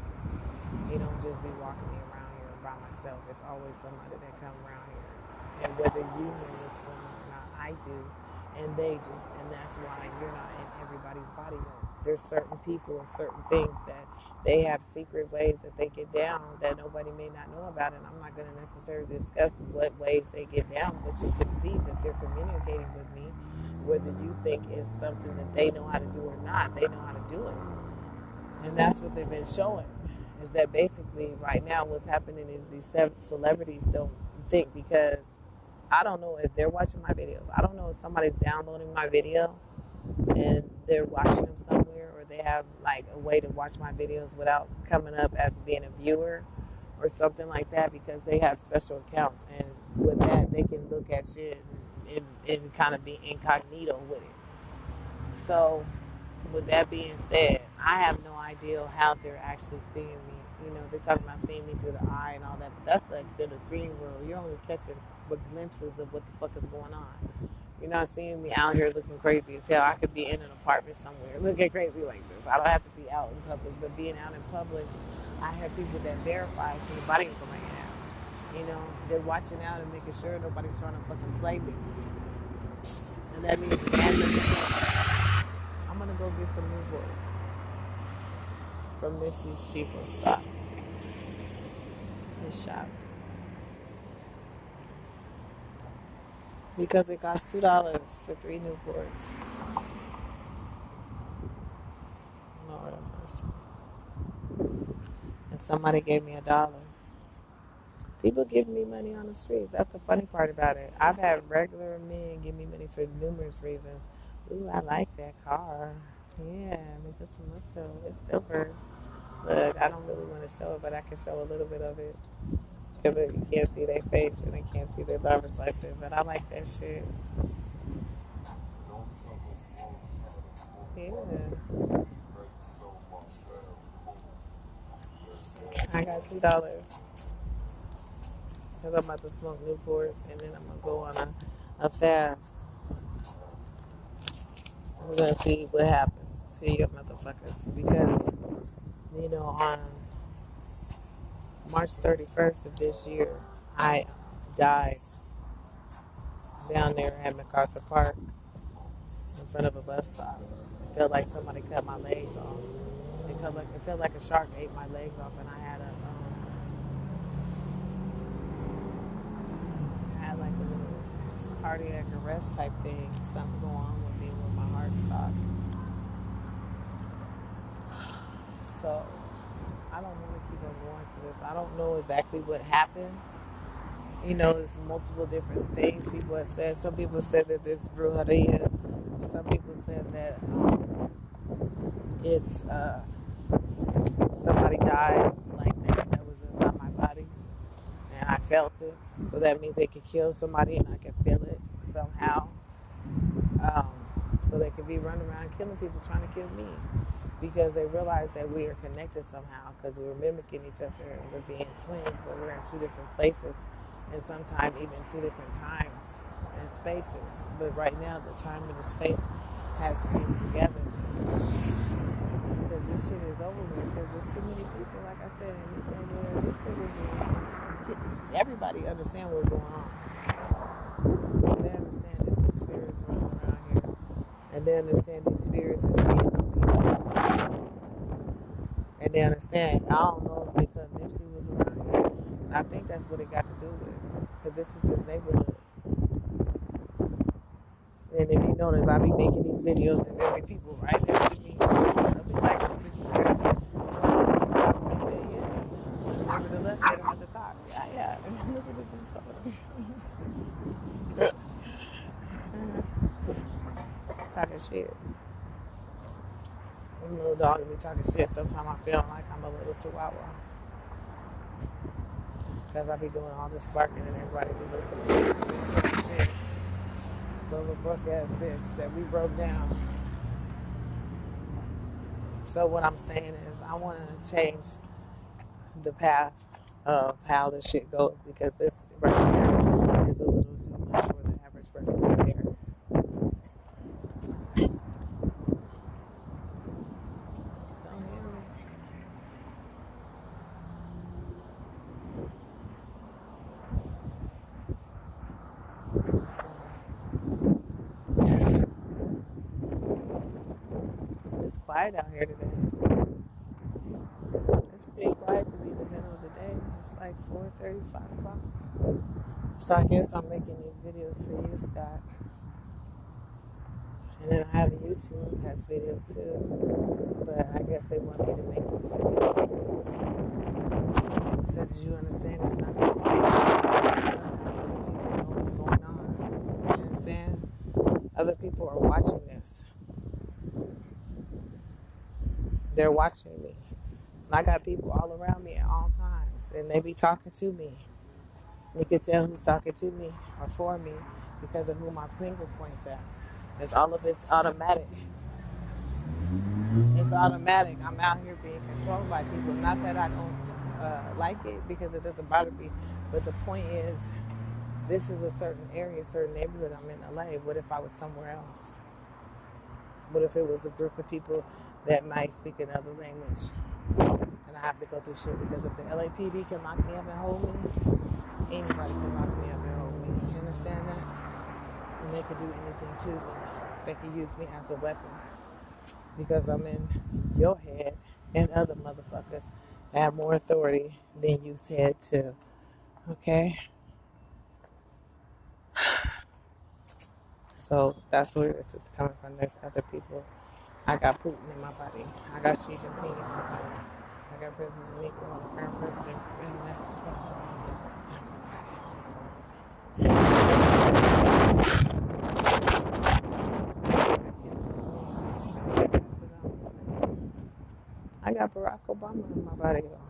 He don't just be walking me around here by myself. It's always somebody that come around here. And whether you know what's going on or not, I do, and they do. And that's why you're not in everybody's body room. There's certain people and certain things that they have secret ways that they get down that nobody may not know about. And I'm not going to necessarily discuss what ways they get down, but you can see that they're communicating with me. Whether you think it's something that they know how to do or not, they know how to do it. And that's what they've been showing is that basically right now what's happening is these celebrities don't think because I don't know if they're watching my videos. I don't know if somebody's downloading my video and they're watching them somewhere or they have like a way to watch my videos without coming up as being a viewer or something like that because they have special accounts and with that they can look at shit and kind of be incognito with it. So with that being said, I have no idea how they're actually seeing me. You know, they're talking about seeing me through the eye and all that, but that's like the dream world. You're only catching but glimpses of what the fuck is going on. You're not seeing me out here looking crazy as hell. I could be in an apartment somewhere looking crazy like this. I don't have to be out in public, but being out in public, I have people that verify who the body information have. You know, they're watching out and making sure nobody's trying to fucking play me. And that means it's as I'm gonna go get some new boys from Nipsey's people. Stop and shop because it costs $2 for 3 Newports. Lord have mercy. And somebody gave me $1. People give me money on the streets. That's the funny part about it. I've had regular men give me money for numerous reasons. Ooh, I like that car. Yeah, make us some muscle. It's silver. Look, I don't really want to show it, but I can show a little bit of it. Because you can't see their face and they can't see their driver's license. But I like that shit. Yeah. I got $2 because I'm about to smoke Newports and then I'm going to go on a fast. We're going to see what happens to you motherfuckers. Because, on March 31st of this year, I died down there at MacArthur Park in front of a bus stop. It felt like somebody cut my legs off. It felt like a shark ate my legs off, and I had like a little cardiac arrest type thing, something going on with me where my heart stopped. So I don't want to keep on going through this. I don't know exactly what happened. There's multiple different things people have said. Some people said that this brujeria. Some people said that it's somebody died like that was inside my body, and I felt it. So that means they could kill somebody, and I can feel it somehow. So they could be running around killing people, trying to kill me, because they realize that we are connected somehow, because we're mimicking each other and we're being twins, but we're in two different places, and sometimes even two different times and spaces. But right now, the time and the space has came together, because this shit is over with, because there's too many people, like I said, in this neighborhood. Everybody understand what's going on. They understand there's some spirits running around here, and they understand these spirits is getting on people. And they understand, I don't know if because Nipsey was around here, and I think that's what it got to do with, because this is his neighborhood. And if you notice, I be making these videos and there be people right next to me. I'll be like, this is crazy. Yeah. Nevertheless, get them at the top. Yeah. Look at the two top. Talking shit. Them little dog be talking shit. Sometimes I feel like I'm a little chihuahua. Because I be doing all this barking and everybody be looking at me. Shit. Little broke ass bitch that we broke down. So what I'm saying is I want to change the path of how this shit goes, because this right here is a little too much for the average person out there. It's quiet out here today. It's pretty quiet to be in the middle of the day. It's like 4:30, 5 o'clock. So I guess I'm making these videos for you, Scott. And then I have a YouTube that has videos too. But I guess they want me to make these videos for you. Since you understand it's not going to be other people know what's going on. You understand? Other people are watching this. They're watching me. I got people all around me at all times, and they be talking to me. You can tell who's talking to me or for me because of who my finger points at. It's all of it's automatic. It's automatic. I'm out here being controlled by people. Not that I don't like it, because it doesn't bother me. But the point is, this is a certain area, certain neighborhood. I'm in LA. What if I was somewhere else? What if it was a group of people that might speak another language? And I have to go through shit, because if the LAPD can lock me up and hold me, anybody can lock me up and hold me. You understand that? And they can do anything to me. They can use me as a weapon, because I'm in your head, and other motherfuckers have more authority than you said too. Okay? So that's where this is coming from. There's other people. I got Putin in my body. I got Xi Jinping in my body. I got President Nico, the current president of Mexico. I got Barack Obama in my body though.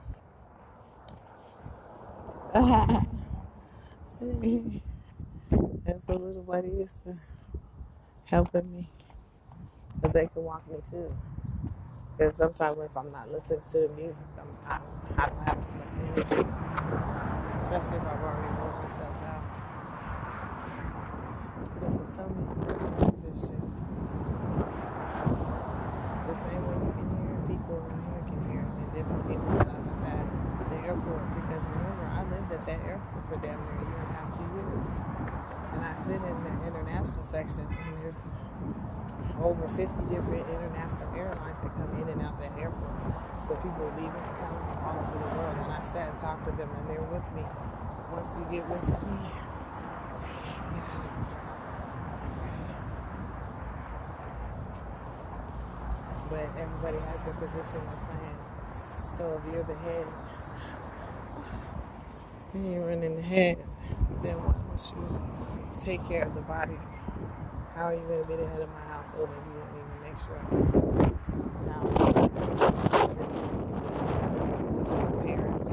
And so little buddy is helping me because they can walk me too. Because sometimes if I'm not listening to the music, I don't have as much energy, especially if I've already worked myself out. Because for some reason, this shit, just same way you can hear people in here can hear it, and different people that I was at the airport. Because remember, I lived at that airport for damn near a year and a half, 2 years. And I sit in the international section, and there's over 50 different international airlines that come in and out that airport. So people are leaving and coming from all over the world. And I sat and talked to them, and they're with me. Once you get with me, but everybody has their position and plan. So if you're the head and you're running the head, then once you take care of the body, how are you going to be the head of my household if you don't even make sure which my parents,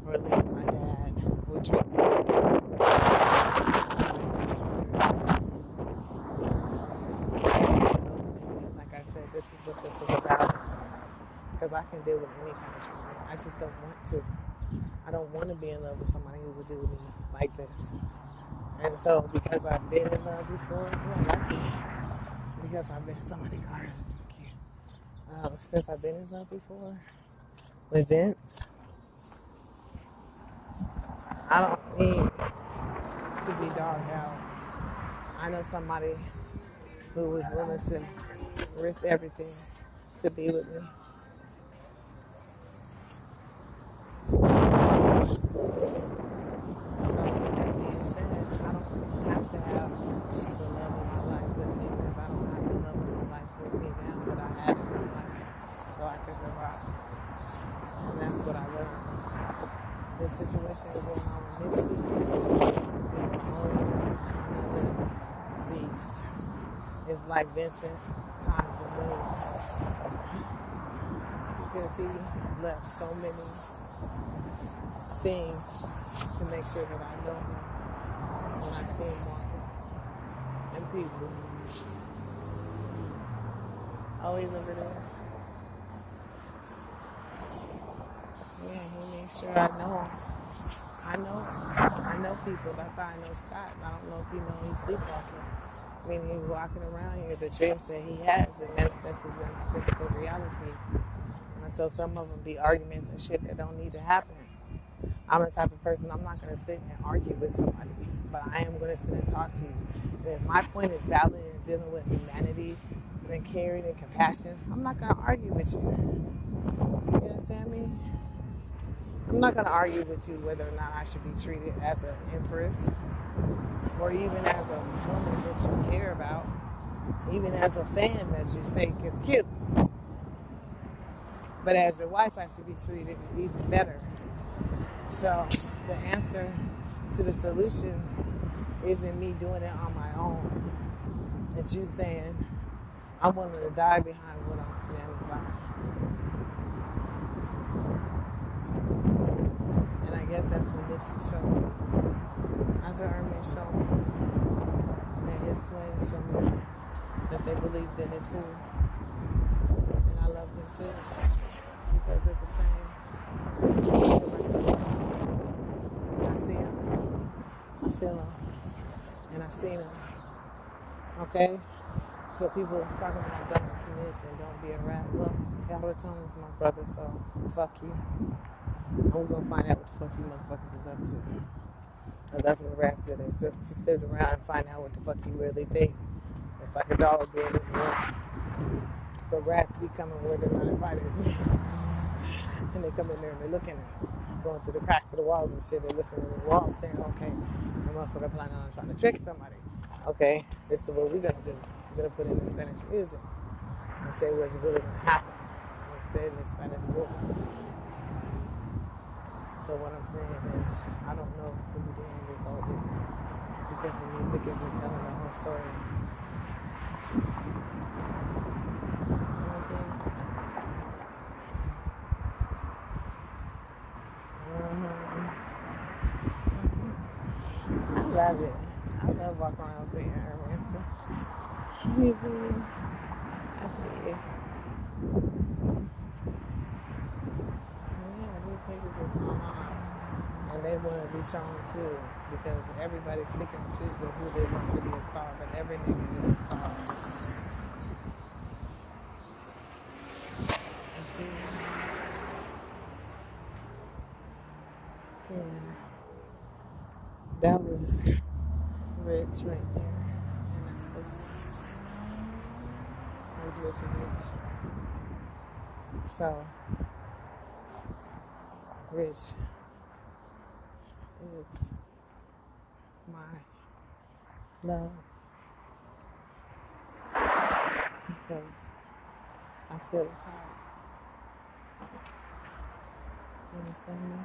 or at least my dad, would treat me? Like I said, this is what this is about. Because I can deal with any kind of trauma. I just don't want to. I don't want to be in love with somebody who would do me like this. And so, because I've been in love before, because I've been so many cars, since I've been in love before with Vince, I don't need to be dogged out. I know somebody who was willing to risk everything to be with me. I don't have to have the love of my life with me because I don't have the love of my life with me now, but I have it in my life so I can survive. And that's what I learned. This situation is going on with this week. It's like Vincent times the moon. Because he left so many things to make sure that I know him. When I see him walking, and people, always over there. Yeah, he makes sure I know him. I know people. That's how I know Scott. I don't know if you know he's sleepwalking. I mean, he's walking around here. The dreams that he has, it manifests in physical reality. And so some of them be arguments and shit that don't need to happen. I'm the type of person, I'm not going to sit and argue with somebody, but I am going to sit and talk to you. And if my point is valid in dealing with humanity and caring and compassion, I'm not going to argue with you. You understand me? I'm not going to argue with you whether or not I should be treated as an empress or even as a woman that you care about, even as a fan that you think is cute. But as your wife, I should be treated even better. So the answer to the solution isn't me doing it on my own. It's you saying, I'm willing to die behind what I'm standing by. And I guess that's what Nipsey showed me. As Herman showed me. And his twins showed me that they believed in it too. And I love them too. Because they're the same. I see him. I feel him. And I've seen him. Okay? So people talking about don't snitch and don't be a rat. Well, Yahweh Thomas is my brother, so fuck you. I'm gonna find out what the fuck you motherfuckers is up to. And that's what rats do. They sit around and find out what the fuck you really think. It's like a dog being in the room. But rats be coming where they're not invited. And they come in there and they're looking at going through the cracks of the walls and shit. They're looking at the walls saying, okay, the motherfucker planning on trying to trick somebody. Okay, this is what we're gonna do. We're gonna put in the Spanish music and say what's really gonna happen. And say in the Spanish book. So what I'm saying is, I don't know who the end result is because the music isn't telling the whole story. You know what I'm saying? love it. I love walking around St. Herman's. You see me? I feel it. Yeah, these niggas is mine. And they want to be shown too. Because everybody's picking and choosing who they want to be a star. But every nigga is a star. You see me? Yeah. That was Rich right there. And that was Rich and Rich. So, Rich is my love because I feel it's hard. You understand me?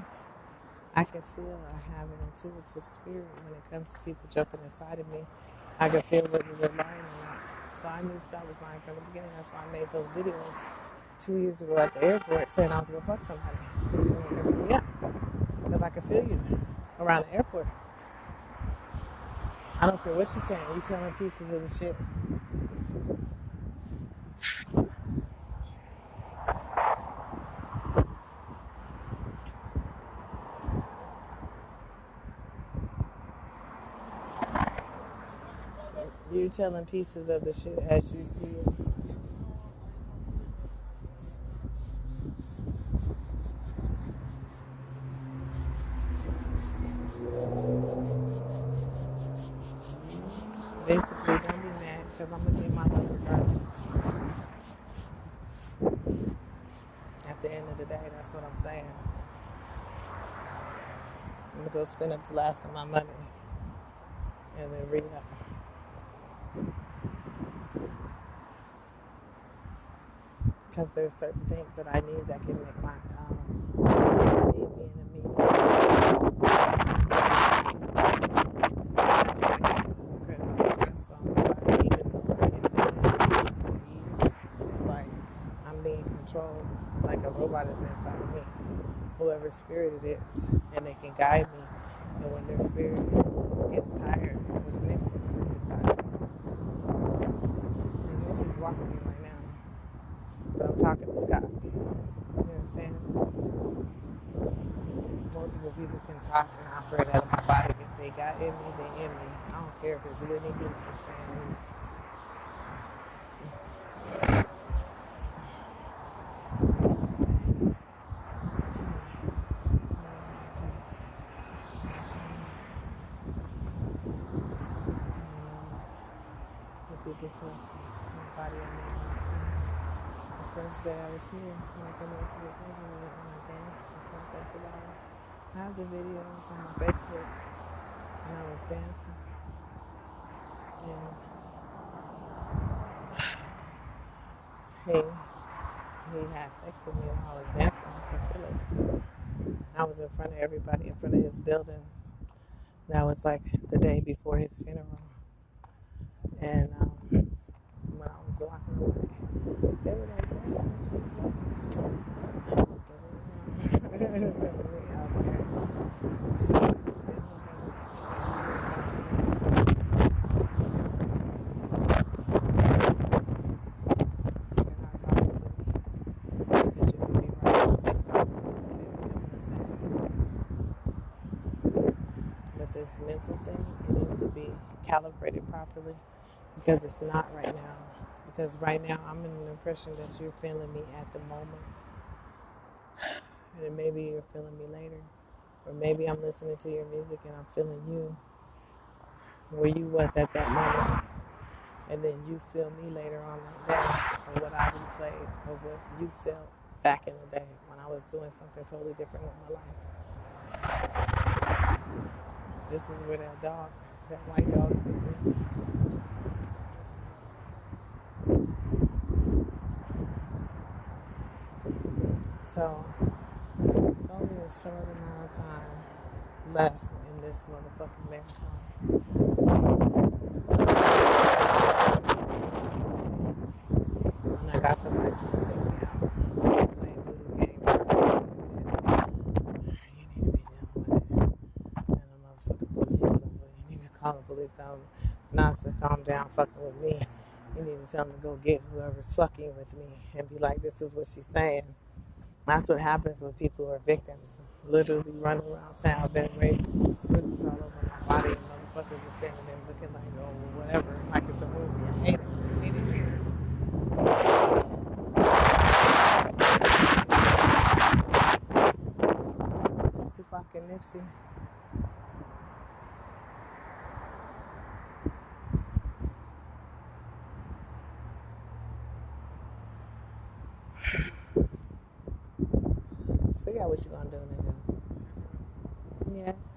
I can feel I have an intuitive spirit when it comes to people jumping inside of me. I can feel whether they're lying or not. So I knew Scott was lying from the beginning. That's why I made those videos 2 years ago at the airport saying I was going to fuck somebody. Yeah, because I can feel you around the airport. I don't care what you're saying. You're telling pieces of the shit. You're telling pieces of the shit as you see it. Basically, don't be mad because I'm going to get my love regardless. At the end of the day, that's what I'm saying. I'm going to go spend up the last of my money and then re-up. Because there's certain things that I need that can make my need me in a meeting. Incredibly stressful. Even though I've been years, like I'm being controlled like a robot is inside of me. Whoever spirit it is, and they can guide me. And when their spirit gets tired, which Nipsey is tired, and Nipsey's walking me right now. But I'm talking to Scott. You understand? Multiple people can talk and operate out of my body. If they got in me, they in me. I don't care if it's Whitney Houston saying. The people felt my body and me. The first day I was here, when I came over to the program and I danced and stuff, that's about it. I have the videos on my Facebook and I was dancing. And he had sex with me while I was dancing. I could feel it. I was in front of everybody, in front of his building. That was like the day before his funeral. And when I was walking away, they were like, "There's something." This mental thing, it needs to be calibrated properly because it's not right now. Because right now I'm in an impression that you're feeling me at the moment, and then maybe you're feeling me later, or maybe I'm listening to your music and I'm feeling you where you was at that moment, and then you feel me later on that day, or what I replayed, or what you felt back in the day when I was doing something totally different with my life. This is where that white dog is. So, it's only a short amount of time left in this motherfucking marathon. And I got somebody trying to take me out, playing voodoo games. You need to be done with it. And the motherfucking police level, you need to not to calm down fucking with me. You need to tell them to go get whoever's fucking with me and be like, this is what she's saying. That's what happens when people are victims. Literally running around town, been raped, bruises all over my body, and motherfuckers are standing there looking like, oh, whatever, like it's a movie. I hate it. I hate it here. It's Tupac and Nipsey. Figure out what you're gonna do, nigga. Yes.